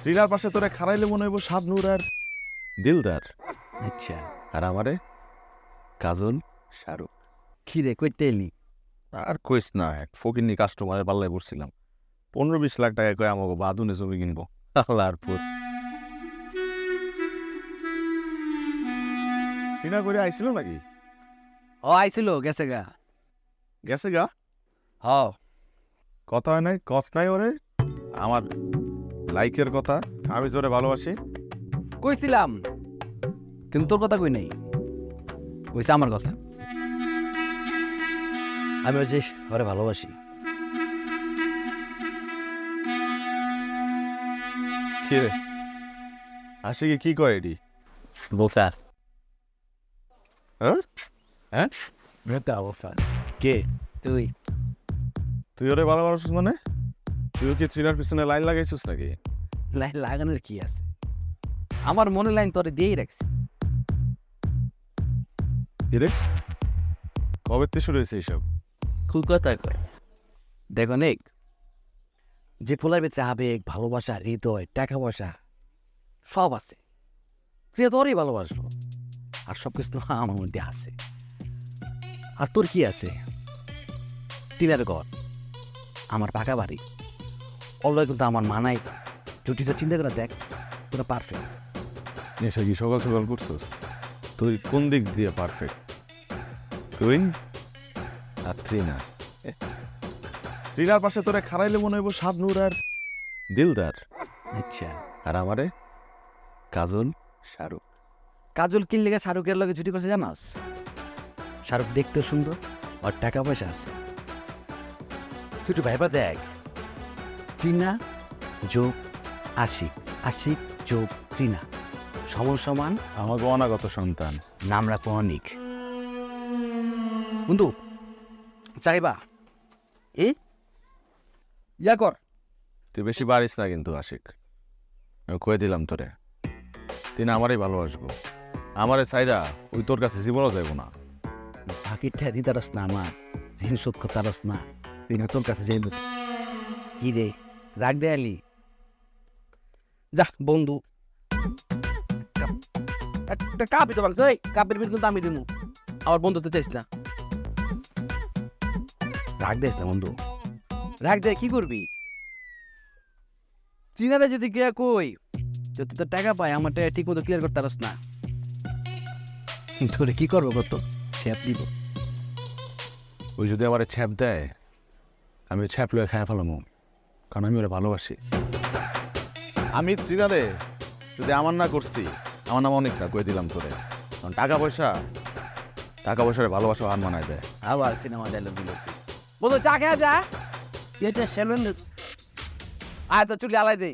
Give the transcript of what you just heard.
Trainer পাশে তোরে খারাইলে মনে হইব শাবনূর আর দিলদার। আচ্ছা আর আমারে কাজল শাহরুখ। কি রে কইতে এলি? আর কইস না, এক ফকিন্নি কাস্টমারের পাল্লায় পড়ছিলাম। 15-20 লাখ টাকা কয়ে আমাকে বাদুনে জমি কিনবো। আল্লাহর পুত ট্রিনা করে আইছিল নাকি? ও আইছিল গেছে গা। গেছে গা? হ কথা হয় নাই, কস নাই ওরে আমার লাইকের কথা, আমি জোরে ভালোবাসি। কইছিলাম কিন্তু তোর কথা কই নাই, কইছে আমার কথা। আমি হচ্ছে ওরে ভালোবাসি। কি রে আশিকি কি কয় এডি? বলছে হ্যাঁ হ্যাঁ কে তুই? তুই ওরে ভালোবাসিস মানে? তুইও কি ট্রিনার পিছনে লাইন লাগাইছিস নাকি? লাইন লাগানোর কি আছে, আমার মনে লাইন তোরে দিয়েই রাখছি। কি রে কবে থেকে শুরু হয়েছে এইসব? খুব কথা কয়। দেখো নেক, যে পোলার বেঁচে আবেগ, ভালোবাসা, হৃদয়, টাকা পয়সা সব আছে, প্রিয় তোরই ভালোবাসবো। আর সব কিছু তো আমার মধ্যে আছে। আর তোর কি আছে? টিনার ঘর, আমার পাকা বাড়ি, অলয় কিন্তু আমার মানাই। জুটিটা চিন্তা করে দেখ, পুরো পারফেক্ট। নেশা কি সকাল সকাল করছিস? তুই কোন দিক দিয়ে পারফেক্ট? তুই আর ট্রিনা। ট্রিনার পাশে তোরে খারাইলে মনে হইব শাবনূর আর দিলদার। আচ্ছা আর আমারে কাজল শাহরুখ। কাজল কিনলে শাহরুখের লগে জুটি করছে জানাস? শাহরুখ দেখতেও সুন্দর আর টাকা পয়সা আছে। তুই একটু ভাইবা দেখ, টিনা যোগ আশিক, আশিক যোগ টিনা সমান সমান আমাকে অনাগত সন্তান। নাম রাখবো অনিক। বন্ধু চাইবা ইয়া কর। তুই বেশি পারিস না কিন্তু আশিক, আমি কয়ে দিলাম তোরে, তুই না আমারই ভালোবাসবো। আমারে চাইরা ওই তোর কাছে জীবনও যাইব না। বাকি ঠেদি তারস না, আমার ঋণ শোধ করতারস না, তুই না তোর কাছে যাইব। কি রে রাগ দেয়ালি? যা বন্ধু একটা কাপ দিতে পারছ, কাপের বিল কিন্তু আমি দিমু। আমার বন্ধু তো চাইস না, রাগ দেস না বন্ধু, রাগ দে কি করবি? চিনারে যদি গিয়া কই তুই তো টাকা পাই, আমার টাকা ঠিক মতো ক্লিয়ার করতে পারস না, তোরে কি করবো কত স্যাপ দিব? ওই যদি আমার ছ্যাপ দেয়, আমি ছ্যাপ লয়ে খায় ফেলাম, কারণ আমি ওরা ভালোবাসি। আমি ট্রিনারে যদি আমার না করছি, আমার নাম অনেক না কয়ে দিলাম তোরে, কারণ টাকা পয়সার ভালোবাসা হার মানায় দেয়। আবার সিনেমা ডায়লগ দিল। বলো চা খেয়ে যা, এটা সেলুন আয় তো চুলি আলাই দে।